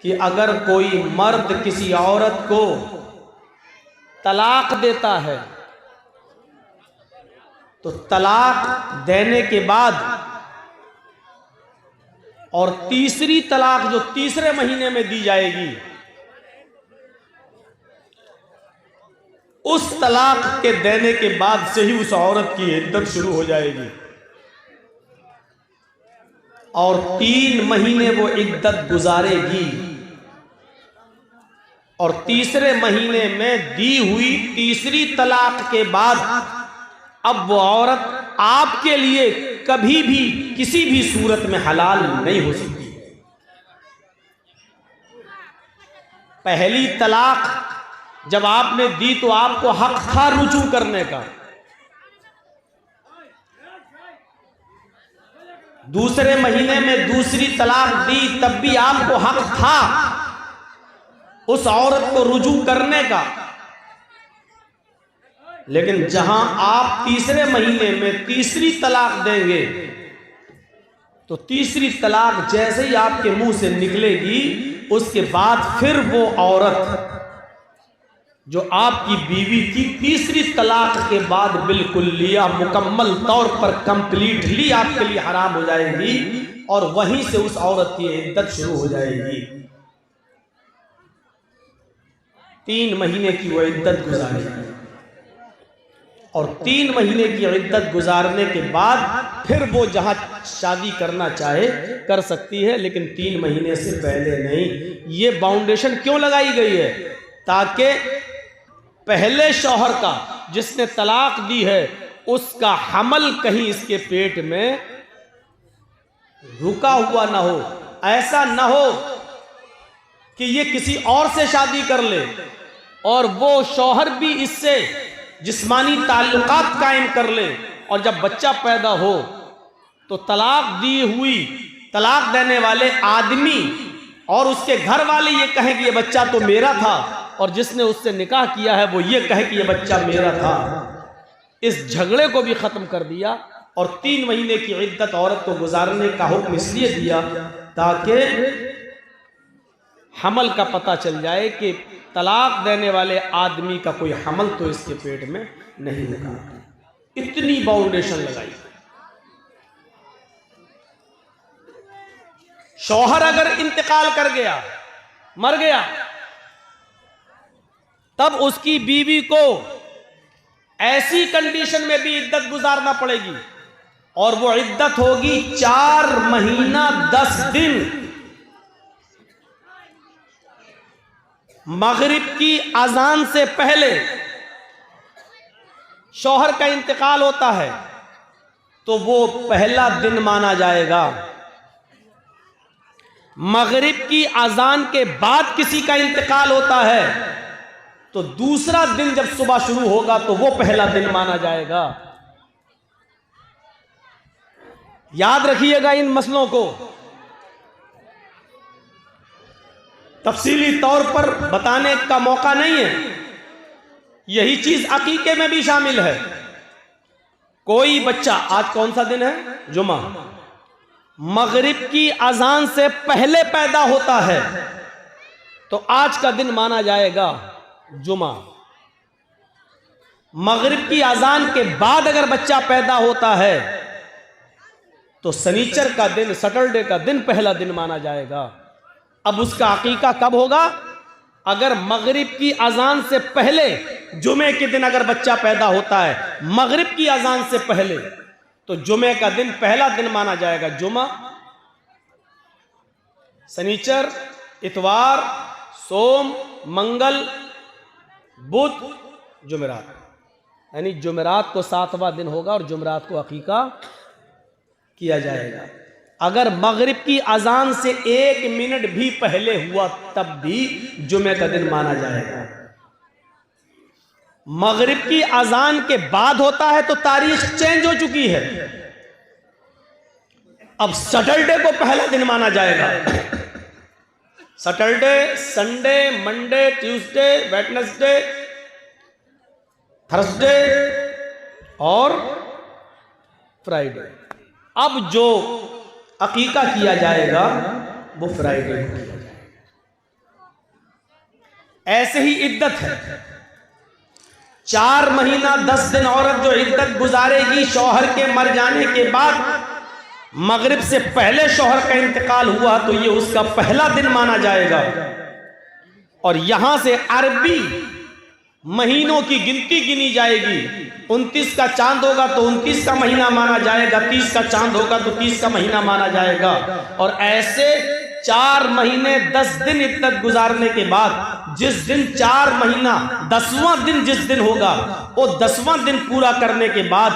कि अगर कोई मर्द किसी औरत को तलाक देता है तो तलाक देने के बाद और तीसरी तलाक जो तीसरे महीने में दी जाएगी, उस तलाक के देने के बाद से ही उस औरत की इद्दत शुरू हो जाएगी और 3 महीने वो इद्दत गुजारेगी और तीसरे महीने में दी हुई तीसरी तलाक के बाद अब वो औरत आपके लिए कभी भी किसी भी सूरत में हलाल नहीं हो सकती। पहली तलाक जब आपने दी तो आपको हक था रुजू करने का, दूसरे महीने में दूसरी तलाक दी तब भी आपको हक था उस औरत को रुजू करने का, लेकिन जहां आप तीसरे महीने में तीसरी तलाक देंगे तो तीसरी तलाक जैसे ही आपके मुंह से निकलेगी उसके बाद फिर वो औरत जो आपकी बीवी थी तीसरी तलाक के बाद बिल्कुल लिया मुकम्मल तौर पर कंप्लीटली आपके लिए हराम हो जाएगी और वहीं से उस औरत की इद्दत शुरू हो जाएगी। 3 महीने की वो इद्दत गुजारेगी और 3 महीने की इद्दत गुजारने के बाद फिर वो जहां शादी करना चाहे कर सकती है, लेकिन 3 महीने से पहले नहीं। ये बाउंडेशन क्यों लगाई गई है? ताकि पहले शौहर का जिसने तलाक दी है उसका हमल कहीं इसके पेट में रुका हुआ ना हो, ऐसा ना हो कि ये किसी और से शादी कर ले और वो शौहर भी इससे जिस्मानी ताल्लुकात कायम कर ले और जब बच्चा पैदा हो तो तलाक दी हुई तलाक देने वाले आदमी और उसके घर वाले ये कहें कि ये बच्चा तो मेरा था और जिसने उससे निकाह किया है वो ये कहे कि ये बच्चा मेरा था। इस झगड़े को भी खत्म कर दिया और 3 महीने की इद्दत औरत को गुजारने का हुक्म इसलिए दिया ताकि हमल का पता चल जाए कि तलाक देने वाले आदमी का कोई हमल तो इसके पेट में नहीं होगा। इतनी बाउंडेशन लगाई। शौहर अगर इंतकाल कर गया, मर गया, तब उसकी बीवी को ऐसी कंडीशन में भी इद्दत गुजारना पड़ेगी और वो इद्दत होगी 4 महीना 10 दिन। मगरिब की अजान से पहले शौहर का इंतकाल होता है तो वो पहला दिन माना जाएगा। मगरिब की अजान के बाद किसी का इंतकाल होता है तो दूसरा दिन जब सुबह शुरू होगा तो वो पहला दिन माना जाएगा। याद रखिएगा इन मसलों को। तफसीली तौर पर बताने का मौका नहीं है। यही चीज अकीके में भी शामिल है। कोई बच्चा, आज कौन सा दिन है? जुमा। मगरिब की अजान से पहले पैदा होता है तो आज का दिन माना जाएगा जुमा। मगरिब की अजान के बाद अगर बच्चा पैदा होता है तो शनिचर का दिन, सैटरडे का दिन पहला दिन माना जाएगा। अब उसका अकीका कब होगा? अगर मगरिब की अजान से पहले जुमे के दिन अगर बच्चा पैदा होता है, मगरिब की अजान से पहले, तो जुमे का दिन पहला दिन माना जाएगा जुमा। शनिचर, इतवार, सोम, मंगल, बुध, जुमेरात, यानी जुमेरात को 7वां दिन होगा और जुमेरात को अकीका किया जाएगा। अगर मगरिब की अजान से 1 मिनट भी पहले हुआ तब भी जुमे का दिन माना जाएगा। मगरिब की अजान के बाद होता है तो तारीख चेंज हो चुकी है। अब सैटरडे को पहला दिन माना जाएगा। Saturday, Sunday, Monday, Tuesday, Wednesday, Thursday और फ्राइडे। अब जो अकीका किया जाएगा वो फ्राइडे को किया जाएगा। ऐसे ही इद्दत है। 4 महीना 10 दिन औरत जो इद्दत गुजारेगी शौहर के मर जाने के बाद, मगरिब से पहले शौहर का इंतकाल हुआ तो ये उसका पहला दिन माना जाएगा। और यहां से अरबी महीनों की गिनती गिनी जाएगी। 29 का चांद होगा तो 29 का महीना माना जाएगा, 30 का चांद होगा तो 30 का महीना माना जाएगा। और ऐसे 4 महीने 10 दिन इद्दत गुजारने के बाद जिस दिन 4 महीना 10वां दिन जिस दिन होगा, वो 10वां दिन पूरा करने के बाद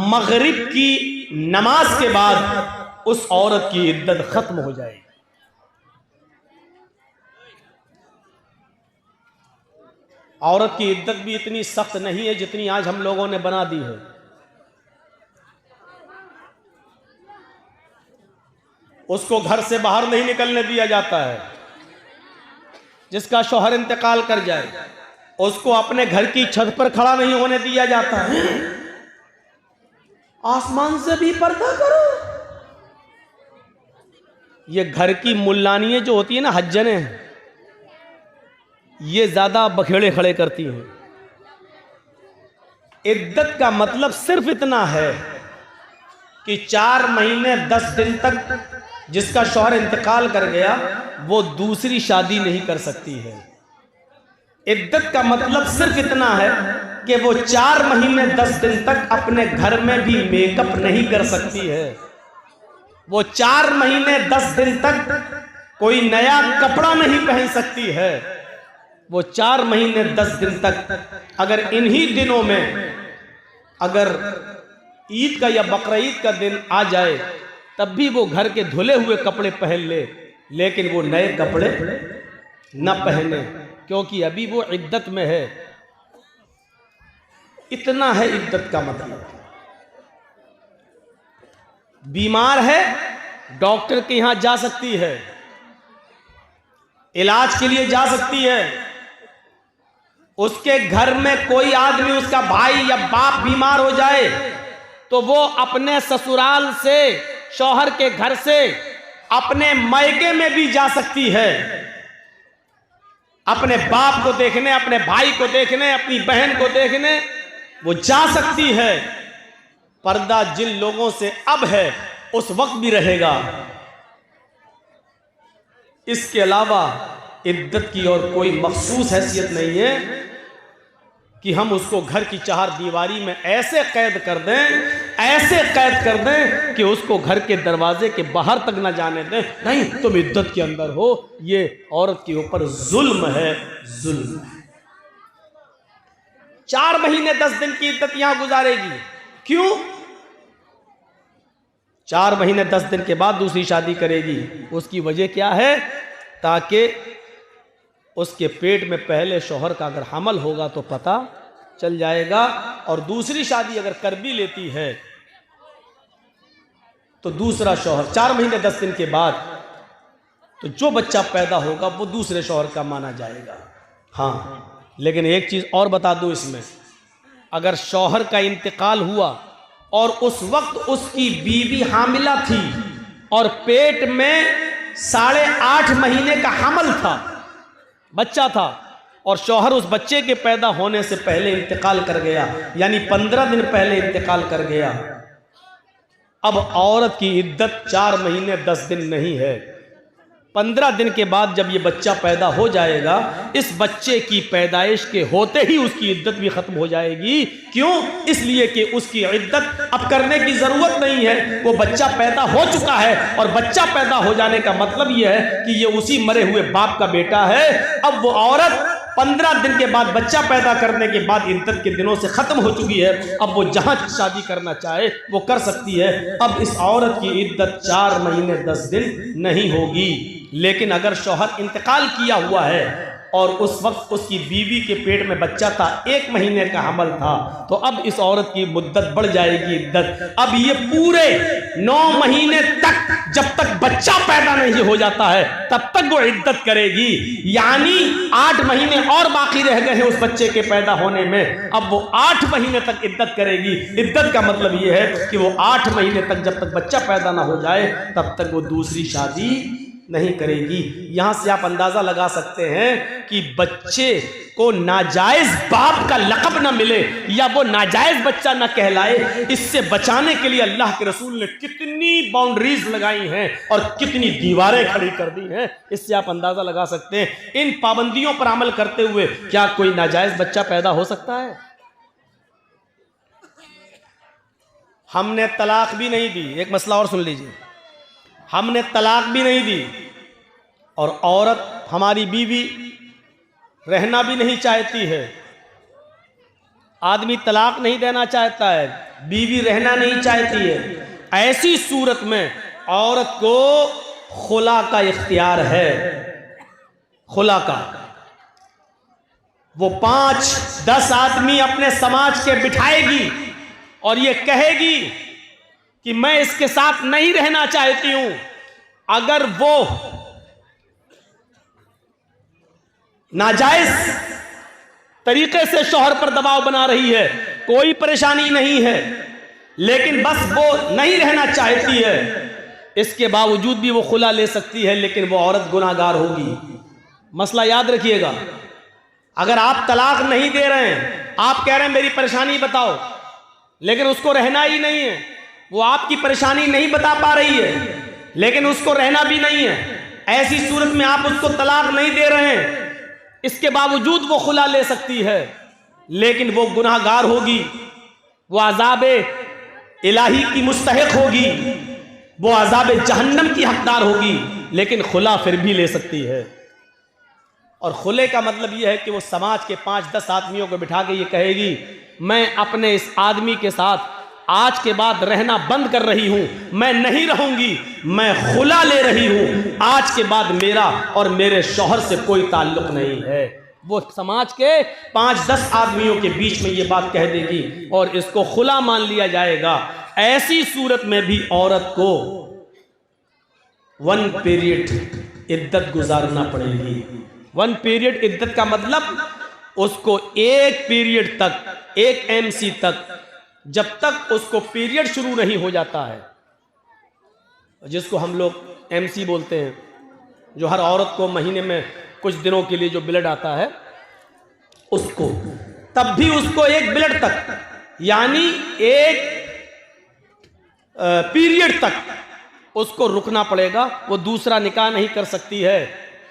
मगरिब की नमाज के बाद उस औरत की इद्दत खत्म हो जाएगी। औरत की इद्दत भी इतनी सख्त नहीं है जितनी आज हम लोगों ने बना दी है। उसको घर से बाहर नहीं निकलने दिया जाता है। जिसका शौहर इंतकाल कर जाए उसको अपने घर की छत पर खड़ा नहीं होने दिया जाता है। आसमान से भी पर्दा करो। ये घर की मुल्लानियां जो होती है ना, हज्जने, ये ज्यादा बखेड़े खड़े करती हैं। इद्दत का मतलब सिर्फ इतना है कि 4 महीने 10 दिन तक जिसका शौहर इंतकाल कर गया वो दूसरी शादी नहीं कर सकती है। इद्दत का मतलब सिर्फ इतना है कि वो 4 महीने 10 दिन तक अपने घर में भी मेकअप नहीं कर सकती है। वो 4 महीने 10 दिन तक कोई नया कपड़ा नहीं पहन सकती है। वो 4 महीने 10 दिन तक अगर इन्हीं दिनों में अगर ईद का या बकरा ईद का दिन आ जाए तब भी वो घर के धुले हुए कपड़े पहन ले, लेकिन वो नए कपड़े न पहने, क्योंकि अभी वो इद्दत में है। इतना है इद्दत का मतलब। बीमार है, डॉक्टर के यहां जा सकती है, इलाज के लिए जा सकती है। उसके घर में कोई आदमी, उसका भाई या बाप बीमार हो जाए तो वो अपने ससुराल से, शौहर के घर से अपने मायके में भी जा सकती है, अपने बाप को देखने, अपने भाई को देखने, अपनी बहन को देखने वो जा सकती है। पर्दा जिन लोगों से अब है उस वक्त भी रहेगा। इसके अलावा इद्दत की और कोई मखसूस हैसियत नहीं है कि हम उसको घर की 4 दीवारी में ऐसे कैद कर दें, ऐसे कैद कर दें कि उसको घर के दरवाजे के बाहर तक ना जाने दें। नहीं, तुम इद्दत के अंदर हो। ये औरत के ऊपर जुल्म है, जुल्म है। 4 महीने 10 दिन की इद्दत यहां गुजारेगी। क्यों? 4 महीने 10 दिन के बाद दूसरी शादी करेगी। उसकी वजह क्या है? ताकि उसके पेट में पहले शौहर का अगर हमल होगा तो पता चल जाएगा, और दूसरी शादी अगर कर भी लेती है तो दूसरा शौहर 4 महीने 10 दिन के बाद तो जो बच्चा पैदा होगा वो दूसरे शौहर का माना जाएगा। हाँ, लेकिन एक चीज और बता दूं इसमें, अगर शौहर का इंतकाल हुआ और उस वक्त उसकी बीवी हामिला थी और पेट में 8.5 महीने का हमल था, बच्चा था, और शौहर उस बच्चे के पैदा होने से पहले इंतकाल कर गया, यानी 15 दिन पहले इंतकाल कर गया, अब औरत की इद्दत 4 महीने 10 दिन नहीं है। 15 दिन के बाद जब ये बच्चा पैदा हो जाएगा, इस बच्चे की पैदाइश के होते ही उसकी इद्दत भी खत्म हो जाएगी। क्यों? इसलिए कि उसकी इद्दत अब करने की जरूरत नहीं है, वो बच्चा पैदा हो चुका है, और बच्चा पैदा हो जाने का मतलब यह है कि ये उसी मरे हुए बाप का बेटा है। अब वो औरत 15 दिन के बाद बच्चा पैदा करने के बाद इद्दत के दिनों से खत्म हो चुकी है। अब वो जहां शादी करना चाहे वो कर सकती है। अब इस औरत की इद्दत 4 महीने 10 दिन नहीं होगी। लेकिन अगर शौहर इंतकाल किया हुआ है और उस वक्त उसकी बीवी के पेट में बच्चा था, 1 महीने का हमल था, तो अब इस औरत की मुद्दत बढ़ जाएगी, इद्दत। अब ये पूरे 9 महीने तक, जब तक बच्चा पैदा नहीं हो जाता है तब तक वो इद्दत करेगी। यानी 8 महीने और बाकी रह गए हैं उस बच्चे के पैदा होने में, अब वो 8 महीने तक इद्दत करेगी। इद्दत का मतलब ये है कि वो 8 महीने तक, जब तक बच्चा पैदा ना हो जाए तब तक वो दूसरी शादी नहीं करेगी। यहां से आप अंदाजा लगा सकते हैं कि बच्चे को नाजायज बाप का लक़ब ना मिले या वो नाजायज बच्चा ना कहलाए, इससे बचाने के लिए अल्लाह के रसूल ने कितनी बाउंड्रीज लगाई हैं और कितनी दीवारें खड़ी कर दी हैं। इससे आप अंदाजा लगा सकते हैं इन पाबंदियों पर अमल करते हुए क्या कोई नाजायज बच्चा पैदा हो सकता है? हमने तलाक भी नहीं दी, एक मसला और सुन लीजिए, हमने तलाक भी नहीं दी और औरत हमारी बीवी रहना भी नहीं चाहती है। आदमी तलाक नहीं देना चाहता है, बीवी रहना नहीं चाहती है। ऐसी सूरत में औरत को खुला का इख्तियार है, खुला का। वो 5-10 आदमी अपने समाज के बिठाएगी और ये कहेगी कि मैं इसके साथ नहीं रहना चाहती हूं। अगर वो नाजायज तरीके से शौहर पर दबाव बना रही है, कोई परेशानी नहीं है, लेकिन बस वो नहीं रहना चाहती है, इसके बावजूद भी वो खुला ले सकती है, लेकिन वो औरत गुनाहगार होगी। मसला याद रखिएगा, अगर आप तलाक नहीं दे रहे हैं, आप कह रहे हैं मेरी परेशानी बताओ, लेकिन उसको रहना ही नहीं है, वो आपकी परेशानी नहीं बता पा रही है, लेकिन उसको रहना भी नहीं है, ऐसी सूरत में आप उसको तलाक नहीं दे रहे हैं, इसके बावजूद वो खुला ले सकती है, लेकिन वो गुनाहगार होगी, वो अज़ाब इलाही की मुस्तहिक होगी, वो अज़ाब जहन्नम की हकदार होगी, लेकिन खुला फिर भी ले सकती है। और खुले का मतलब यह है कि वो समाज के 5-10 आदमियों को बिठा के ये कहेगी मैं अपने इस आदमी के साथ आज के बाद रहना बंद कर रही हूं, मैं नहीं रहूंगी, मैं खुला ले रही हूं, आज के बाद मेरा और मेरे शौहर से कोई ताल्लुक नहीं है। वो समाज के 5-10 आदमियों के बीच में ये बात कह देगी और इसको खुला मान लिया जाएगा। ऐसी सूरत में भी औरत को 1 पीरियड इद्दत गुजारना पड़ेगी। 1 पीरियड इद्दत का मतलब उसको 1 पीरियड तक, 1 MC तक, जब तक उसको पीरियड शुरू नहीं हो जाता है, जिसको हम लोग MC बोलते हैं, जो हर औरत को महीने में कुछ दिनों के लिए जो ब्लड आता है उसको, तब भी उसको 1 ब्लड तक यानी 1 पीरियड तक उसको रुकना पड़ेगा। वो दूसरा निकाह नहीं कर सकती है,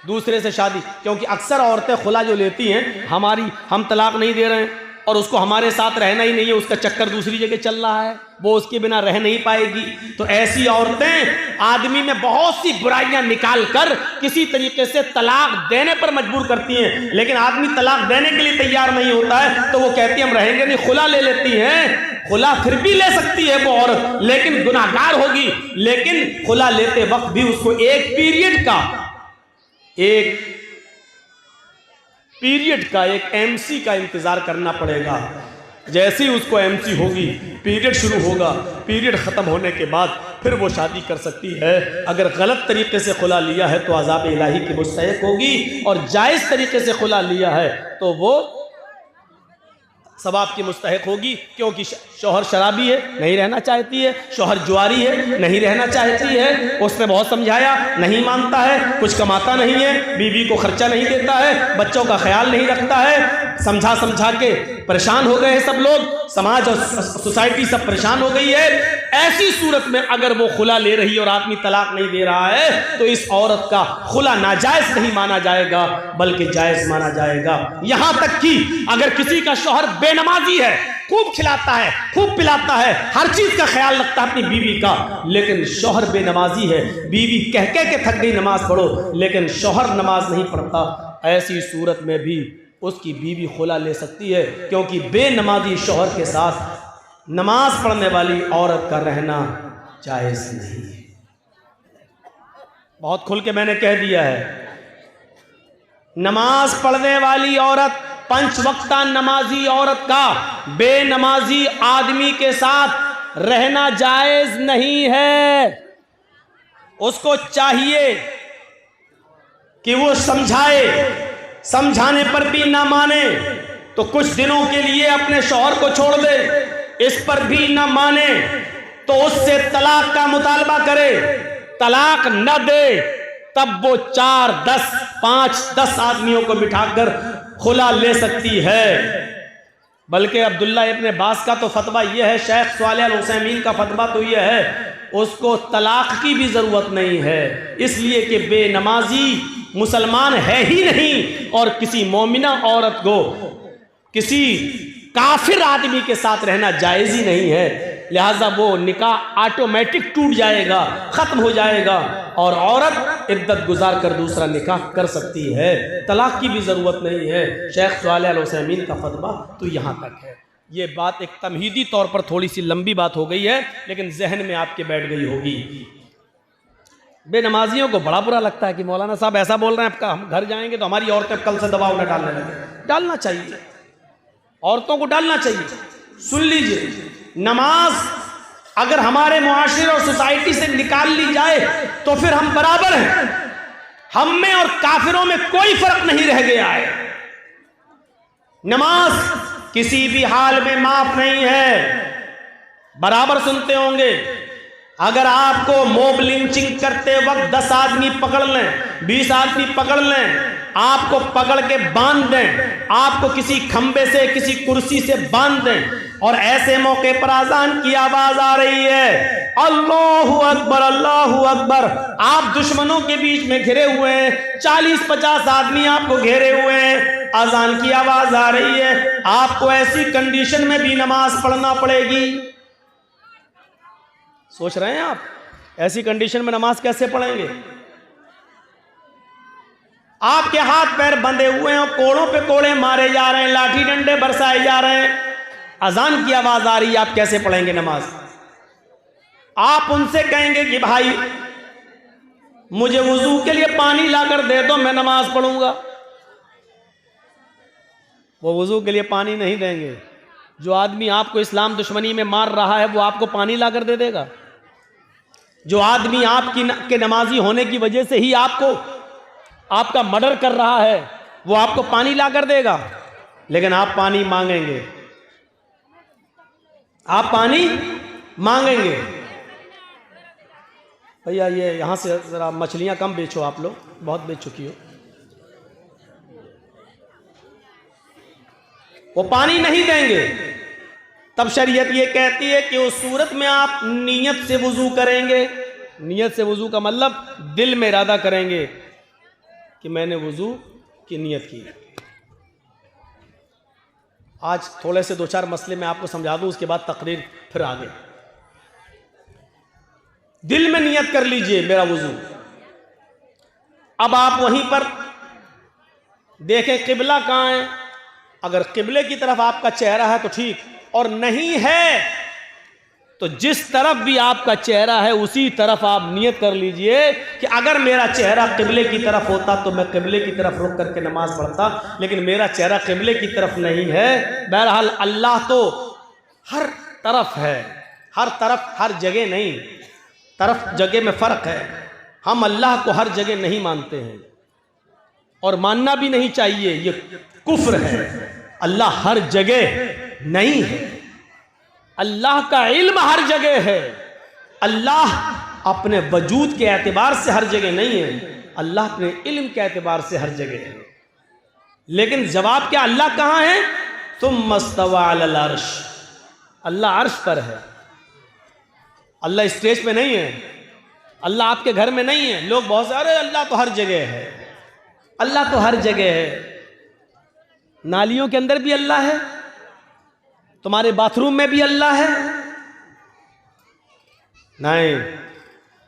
दूसरे से शादी, क्योंकि अक्सर औरतें खुला जो लेती हैं, हम तलाक नहीं दे रहे हैं और उसको हमारे साथ रहना ही नहीं है, उसका चक्कर दूसरी जगह चल रहा है, वो उसके बिना रह नहीं पाएगी। तो ऐसी औरतें आदमी में बहुत सी बुराइयां निकाल कर किसी तरीके से तलाक देने पर मजबूर करती हैं, लेकिन आदमी तलाक देने के लिए तैयार नहीं होता है, तो वो कहती है हम रहेंगे नहीं, खुला ले लेती हैं। खुला फिर भी ले सकती है वो औरत, लेकिन गुनाहगार होगी। लेकिन खुला लेते वक्त भी उसको 1 पीरियड का, 1 पीरियड का, 1 MC का इंतजार करना पड़ेगा। जैसे ही उसको MC होगी, पीरियड शुरू होगा, पीरियड खत्म होने के बाद फिर वो शादी कर सकती है। अगर गलत तरीके से खुला लिया है तो अज़ाब इलाही की मुस्तहिक होगी, और जायज़ तरीके से खुला लिया है तो वो सवाब की मुस्तहिक होगी, क्योंकि शौहर शराबी है, नहीं रहना चाहती है, शौहर जुआरी है, नहीं रहना चाहती है, उसने बहुत समझाया, नहीं मानता है, कुछ कमाता नहीं है, बीवी को खर्चा नहीं देता है, बच्चों का ख्याल नहीं रखता है, समझा समझा के परेशान हो गए हैं सब लोग, समाज और सोसाइटी सब परेशान हो गई है। ऐसी सूरत में अगर वो खुला ले रही है और आदमी तलाक नहीं दे रहा है, तो इस औरत का खुला नाजायज नहीं माना जाएगा, बल्कि जायज माना जाएगा। यहां तक कि अगर किसी का शौहर बेनमाजी है, खूब खिलाता है, खूब पिलाता है, हर चीज का ख्याल रखता है अपनी बीवी का, लेकिन शौहर बेनमाजी है, बीवी कह कह के थक गई नमाज पढ़ो, लेकिन शौहर नमाज नहीं पढ़ता, ऐसी सूरत में भी उसकी बीवी खुला ले सकती है, क्योंकि बेनमाजी शौहर के साथ नमाज पढ़ने वाली औरत का रहना जायज नहीं है। बहुत खुल के मैंने कह दिया है, नमाज पढ़ने वाली औरत, 5 वक्ता नमाजी औरत का बेनमाजी आदमी के साथ रहना जायज नहीं है। उसको चाहिए कि वो समझाए, समझाने पर भी ना माने तो कुछ दिनों के लिए अपने शौहर को छोड़ दे, इस पर भी ना माने तो उससे तलाक का मुतालबा करे, तलाक न दे तब वो 4, 10, 5, 10 आदमियों को बिठाकर खुला ले सकती है। बल्कि अब्दुल्ला इब्न बास का तो फतवा यह है, शेख सालेह अल उसैमीन का फतवा तो यह है, उसको तलाक की भी ज़रूरत नहीं है, इसलिए कि बेनमाजी मुसलमान है ही नहीं और किसी मोमिना औरत को किसी काफिर आदमी के साथ रहना जायज़ ही नहीं है। लिहाजा वो निकाह ऑटोमेटिक टूट जाएगा, ख़त्म हो जाएगा और औरत इद्दत गुजार कर दूसरा निकाह कर सकती है, तलाक की भी ज़रूरत नहीं है। शेख सालेह अल उसैमीन का फतवा तो यहाँ तक है। ये बात एक तमहीदी तौर पर थोड़ी सी लंबी बात हो गई है, लेकिन जहन में आपके बैठ गई होगी। बेनमाजियों को बड़ा बुरा लगता है कि मौलाना साहब ऐसा बोल रहे हैं, आपका हम घर जाएंगे तो हमारी औरतें कल से दबाव न डालने लगे। डालना चाहिए, औरतों को डालना चाहिए। सुन लीजिए, नमाज अगर हमारे मुआशरे और सोसाइटी से निकाल ली जाए तो फिर हम बराबर हैं, हम में और काफिरों में कोई फर्क नहीं रह गया है। नमाज किसी भी हाल में माफ नहीं है। बराबर सुनते होंगे, अगर आपको मोब लिंचिंग करते वक्त 10 आदमी पकड़ लें, 20 आदमी पकड़ लें, आपको पकड़ के बांध दें, आपको किसी खंबे से किसी कुर्सी से बांध दें और ऐसे मौके पर अजान की आवाज आ रही है, अल्लाहु अकबर अल्लाहु अकबर, आप दुश्मनों के बीच में घिरे हुए हैं, 40-50 आदमी आपको घेरे हुए हैं, अजान की आवाज आ रही है, आपको ऐसी कंडीशन में भी नमाज पढ़ना पड़ेगी। सोच रहे हैं आप, ऐसी कंडीशन में नमाज कैसे पढ़ेंगे? आपके हाथ पैर बंधे हुए हैं, कोड़ों पे कोड़े मारे जा रहे हैं, लाठी डंडे बरसाए जा रहे हैं, अजान की आवाज आ रही है, आप कैसे पढ़ेंगे नमाज? आप उनसे कहेंगे कि भाई मुझे वुजू के लिए पानी लाकर दे दो, मैं नमाज पढ़ूंगा। वो वुजू के लिए पानी नहीं देंगे। जो आदमी आपको इस्लाम दुश्मनी में मार रहा है वो आपको पानी लाकर दे देगा? जो आदमी आपकी के नमाजी होने की वजह से ही आपका मर्डर कर रहा है वो आपको पानी लाकर देगा? लेकिन आप पानी मांगेंगे, आप पानी मांगेंगे। भैया ये यहां से जरा मछलियां कम बेचो, आप लोग बहुत बेच चुकी हो। वो पानी नहीं देंगे। तब शरीयत ये कहती है कि उस सूरत में आप नीयत से वुजू करेंगे। नीयत से वुजू का मतलब दिल में इरादा करेंगे कि मैंने वुजू की नीयत की। आज थोड़े से 2-4 मसले मैं आपको समझा दूं, उसके बाद तकरीर फिर आगे। दिल में नियत कर लीजिए मेरा वुजू। अब आप वहीं पर देखें किबला कहां है। अगर किबले की तरफ आपका चेहरा है तो ठीक, और नहीं है तो जिस तरफ भी आपका चेहरा है उसी तरफ आप नियत कर लीजिए कि अगर मेरा चेहरा किबले की तरफ होता तो मैं किबले की तरफ रुक करके नमाज पढ़ता, लेकिन मेरा चेहरा किबले की तरफ नहीं है। बहरहाल अल्लाह तो हर तरफ है, हर तरफ, हर जगह नहीं, तरफ जगह में फ़र्क है। हम अल्लाह को हर जगह नहीं मानते हैं और मानना भी नहीं चाहिए, ये कुफ्र है। अल्लाह हर जगह नहीं है, अल्लाह का इल्म हर जगह है। अल्लाह अपने वजूद के एतबार से हर जगह नहीं है, अल्लाह अपने इल्म के एतबार से हर जगह है। लेकिन जवाब क्या, अल्लाह कहां है? तुम मस्तवा अलल अर्श, अल्लाह अर्श पर है। अल्लाह स्टेज पे नहीं है, अल्लाह आपके घर में नहीं है। लोग बहुत सारे अल्लाह तो हर जगह है, अल्लाह तो हर जगह है। नालियों के अंदर भी अल्लाह है, तुम्हारे बाथरूम में भी अल्लाह है। नहीं,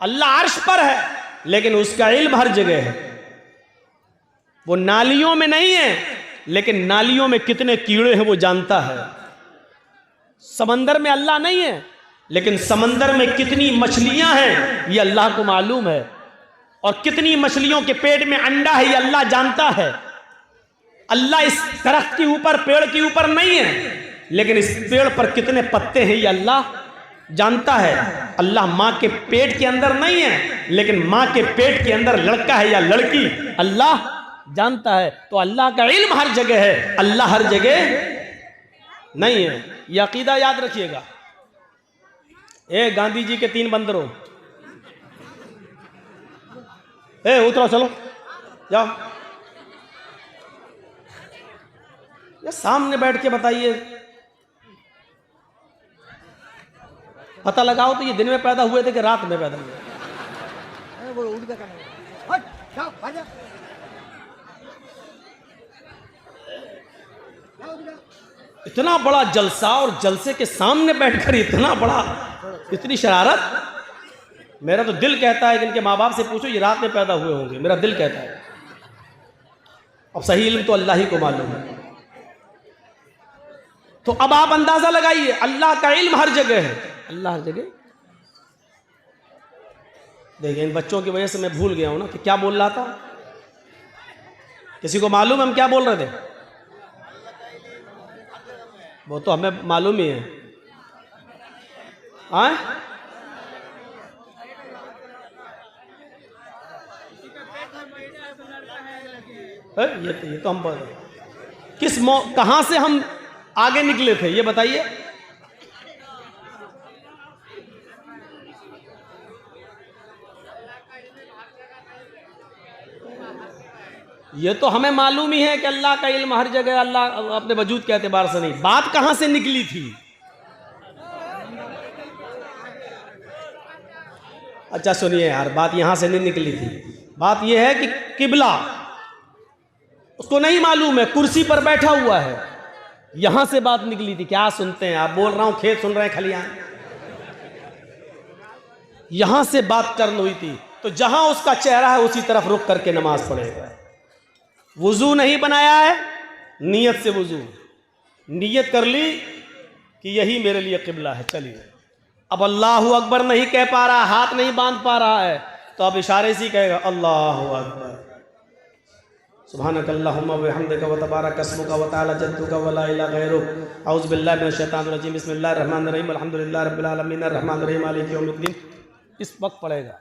अल्लाह अर्श पर है लेकिन उसका इल्म हर जगह है। वो नालियों में नहीं है लेकिन नालियों में कितने कीड़े हैं वो जानता है। समंदर में अल्लाह नहीं है लेकिन समंदर में कितनी मछलियां हैं ये अल्लाह को मालूम है, और कितनी मछलियों के पेट में अंडा है ये अल्लाह जानता है। अल्लाह इस दरख्त के ऊपर, पेड़ के ऊपर नहीं है, लेकिन इस पेड़ पर कितने पत्ते हैं ये अल्लाह जानता है। अल्लाह माँ के पेट के अंदर नहीं है, लेकिन माँ के पेट के अंदर लड़का है या लड़की अल्लाह जानता है। तो अल्लाह का इल्म हर जगह है, अल्लाह हर जगह नहीं है। ये अकीदा याद रखिएगा। गांधी जी के 3 बंदरों, उतरो, चलो जाओ। ये सामने बैठ के बताइए, पता लगाओ तो ये दिन में पैदा हुए थे कि रात में पैदा हुए? इतना बड़ा जलसा और जलसे के सामने बैठकर इतनी शरारत। मेरा तो दिल कहता है कि इनके माँ बाप से पूछो ये रात में पैदा हुए होंगे, मेरा दिल कहता है। अब सही इल्म तो अल्लाह ही को मालूम है। तो अब आप अंदाजा लगाइए, अल्लाह का इल्म हर जगह है, अल्लाह हर जगह। देखिए इन बच्चों की वजह से मैं भूल गया हूं ना कि क्या बोल रहा था। किसी को मालूम हम क्या बोल रहे थे? वो तो हमें मालूम ही है। ये तो हम कहां से हम आगे निकले थे ये बताइए। ये तो हमें मालूम ही है कि अल्लाह का इल्म हर जगह, अल्लाह अपने वजूद के एतबार से नहीं। बात कहां से निकली थी? अच्छा सुनिए यार, बात यहां से नहीं निकली थी। बात यह है कि किबला उसको नहीं मालूम है, कुर्सी पर बैठा हुआ है। यहां से बात निकली थी। क्या सुनते हैं आप? बोल रहा हूं खेत सुन रहे हैं, खलियान। यहां से बात टर्न हुई थी। तो जहां उसका चेहरा है उसी तरफ रुक करके नमाज पढ़ेगा। वुजू नहीं बनाया है, नियत से वुजू, नियत कर ली कि यही मेरे लिए किबला है, चलिए। अब अल्लाहु अकबर नहीं कह पा रहा, हाथ नहीं बांध पा रहा है, तो अब इशारे से कहेगा अल्लाहु अकबर। सुब्हानक अल्लाहुम्मा व बिहम्दिका व तबारक अस्मुका व तआला जद्दुका व ला इलाहा गैरुक। औज़ु बिल्लाहि मिनश शैतानिर रजीम। बिस्मिल्लाहिर रहमानिर रहीम। अल्हम्दुलिल्लाहि रब्बिल आलमीन अर्रहमानिर रहीम मालिकि यौमिद्दीन। इस वक्त पढ़ेगा,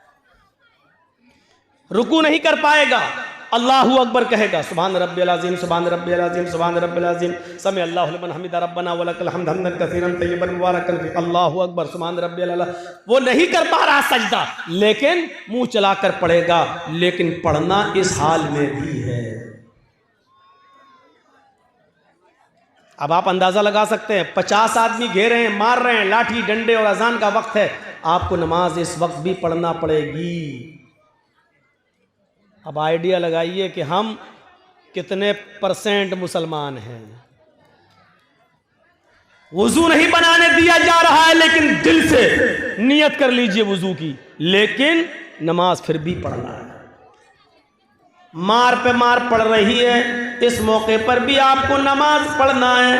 रुकू नहीं कर पाएगा, अल्लाहु अकबर कहेगा। सुभान रब्बियल अज़ीम, सुभान रब्बियल अज़ीम, सुभान रब्बियल अज़ीम। समी अल्लाहु लिमन हमिदा रब्बना व लकल हम्द हम्दन कसीरन तय्यबन मुबारकन फी। अल्लाहु अकबर, सुभान रब्बियल अला। वो नहीं कर पा रहा सजदा, लेकिन मुंह चलाकर पढ़ेगा। लेकिन पढ़ना इस हाल में भी है। अब आप अंदाजा लगा सकते हैं, 50 आदमी घेरे हैं, मार रहे हैं, लाठी डंडे, और अजान का वक्त है। आपको नमाज इस वक्त भी पढ़ना पड़ेगी। अब आइडिया लगाइए कि हम कितने % मुसलमान हैं। वुजू नहीं बनाने दिया जा रहा है, लेकिन दिल से नियत कर लीजिए वुजू की, लेकिन नमाज फिर भी पढ़ना है। मार पे मार पड़ रही है, इस मौके पर भी आपको नमाज पढ़ना है।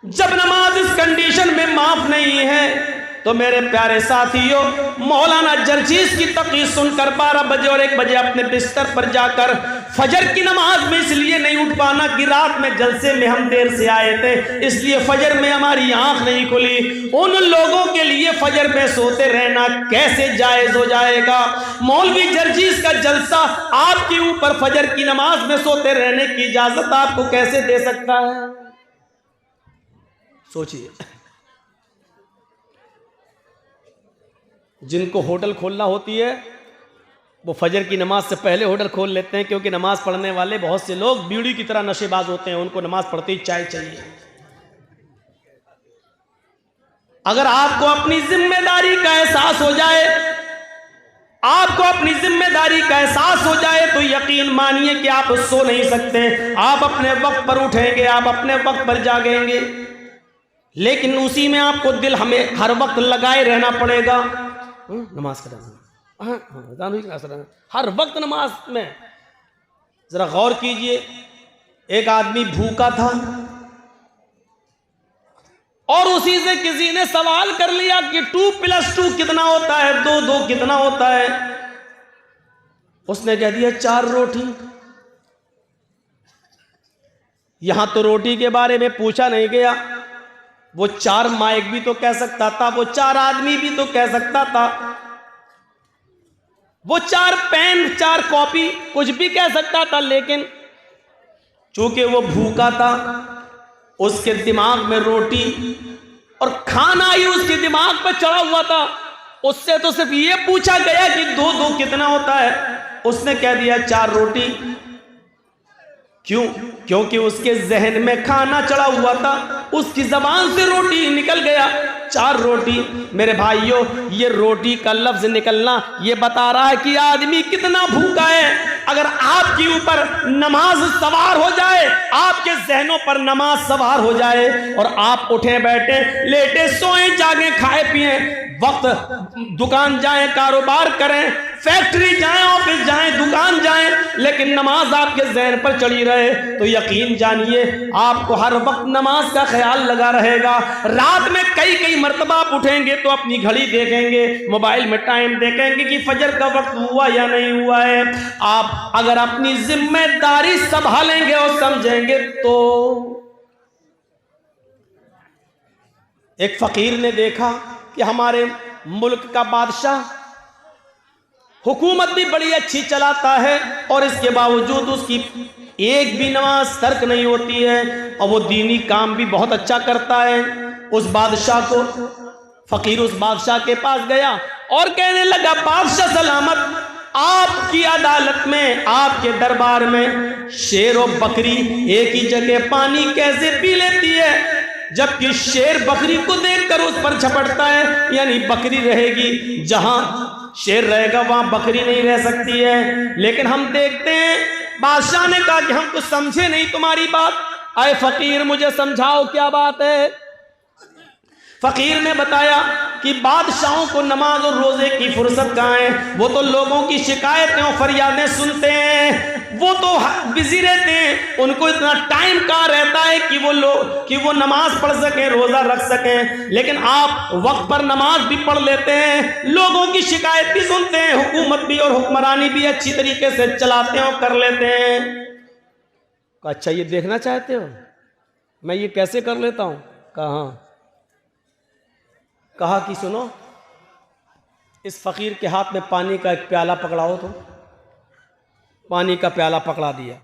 जब नमाज इस कंडीशन में माफ नहीं है, तो मेरे प्यारे साथियों, मौलाना जर्जीस की तक़रीर सुनकर 12 बजे और 1 बजे अपने बिस्तर पर जाकर फजर की नमाज में इसलिए नहीं उठ पाना कि रात में जलसे में हम देर से आए थे, इसलिए फजर में हमारी आंख नहीं खुली। उन लोगों के लिए फजर में सोते रहना कैसे जायज हो जाएगा? मौलवी जर्जीस का जलसा आपके ऊपर फजर की नमाज में सोते रहने की इजाजत आपको कैसे दे सकता है? सोचिए। जिनको होटल खोलना होती है वो फजर की नमाज से पहले होटल खोल लेते हैं, क्योंकि नमाज पढ़ने वाले बहुत से लोग बीड़ी की तरह नशेबाज होते हैं, उनको नमाज पढ़ते ही चाय चाहिए। अगर आपको अपनी जिम्मेदारी का एहसास हो जाए, आपको अपनी जिम्मेदारी का एहसास हो जाए, तो यकीन मानिए कि आप सो नहीं सकते। आप अपने वक्त पर उठेंगे, आप अपने वक्त पर जागेंगे, लेकिन उसी में आपको दिल हमें हर वक्त लगाए रहना पड़ेगा। नमाज करना, हर वक्त नमाज में। जरा गौर कीजिए, एक आदमी भूखा था और उसी से किसी ने सवाल कर लिया कि 2 + 2 कितना होता है, 2 कितना होता है? उसने कह दिया 4 रोटी। यहां तो रोटी के बारे में पूछा नहीं गया, वो 4 माइक भी तो कह सकता था, वो 4 आदमी भी तो कह सकता था, वो 4 पेन, 4 कॉपी, कुछ भी कह सकता था। लेकिन चूंकि वो भूखा था, उसके दिमाग में रोटी और खाना ही उसके दिमाग पर चढ़ा हुआ था। उससे तो सिर्फ ये पूछा गया कि 2 कितना होता है। उसने कह दिया 4 रोटी। क्यों? क्योंकि उसके जहन में खाना चढ़ा हुआ था, उसकी जबान से रोटी निकल गया, 4 रोटी। मेरे भाइयों, ये रोटी का लफ्ज निकलना ये बता रहा है कि आदमी कितना भूखा है। अगर आपके ऊपर नमाज सवार हो जाए, आपके जहनों पर नमाज सवार हो जाए और आप उठे बैठे लेटे सोए जागे खाए पिए, वक्त दुकान जाएं, कारोबार करें, फैक्ट्री जाएं, ऑफिस जाएं, दुकान जाएं, लेकिन नमाज आपके जहन पर चढ़ी रहे तो यकीन जानिए आपको हर वक्त नमाज का ख्याल लगा रहेगा। रात में कई कई मर्तबा आप उठेंगे तो अपनी घड़ी देखेंगे, मोबाइल में टाइम देखेंगे कि फजर का वक्त हुआ या नहीं हुआ है। आप अगर अपनी जिम्मेदारी संभालेंगे और समझेंगे तो। एक फकीर ने देखा कि हमारे मुल्क का बादशाह हुकूमत भी बड़ी अच्छी चलाता है और इसके बावजूद उसकी एक भी नमाज तर्क नहीं होती है और वो दीनी काम भी बहुत अच्छा करता है। उस बादशाह को फकीर उस बादशाह के पास गया और कहने लगा, बादशाह सलामत, आपकी अदालत में, आपके दरबार में शेर और बकरी एक ही जगह पानी कैसे पी लेती है, जबकि शेर बकरी को देखकर उस पर झपटता है। यानी बकरी रहेगी जहां शेर रहेगा वहां बकरी नहीं रह सकती है। लेकिन हम देखते हैं बादशाह ने कहा कि हम कुछ समझे नहीं तुम्हारी बात, आए फकीर मुझे समझाओ क्या बात है। फकीर ने बताया कि बादशाहों को नमाज और रोजे की फुर्सत कहाँ है, वो तो लोगों की शिकायतें और फरियादें सुनते हैं, वो तो बिजी रहते हैं, उनको इतना टाइम कहाँ रहता है कि वो नमाज पढ़ सकें, रोजा रख सकें। लेकिन आप वक्त पर नमाज भी पढ़ लेते हैं, लोगों की शिकायत भी सुनते हैं, हुकूमत भी और हुक्मरानी भी अच्छी तरीके से चलाते हैं और कर लेते हैं। अच्छा ये देखना चाहते हो मैं ये कैसे कर लेता हूँ? कहा कि सुनो, इस फकीर के हाथ में पानी का एक प्याला पकड़ाओ। तो पानी का प्याला पकड़ा दिया।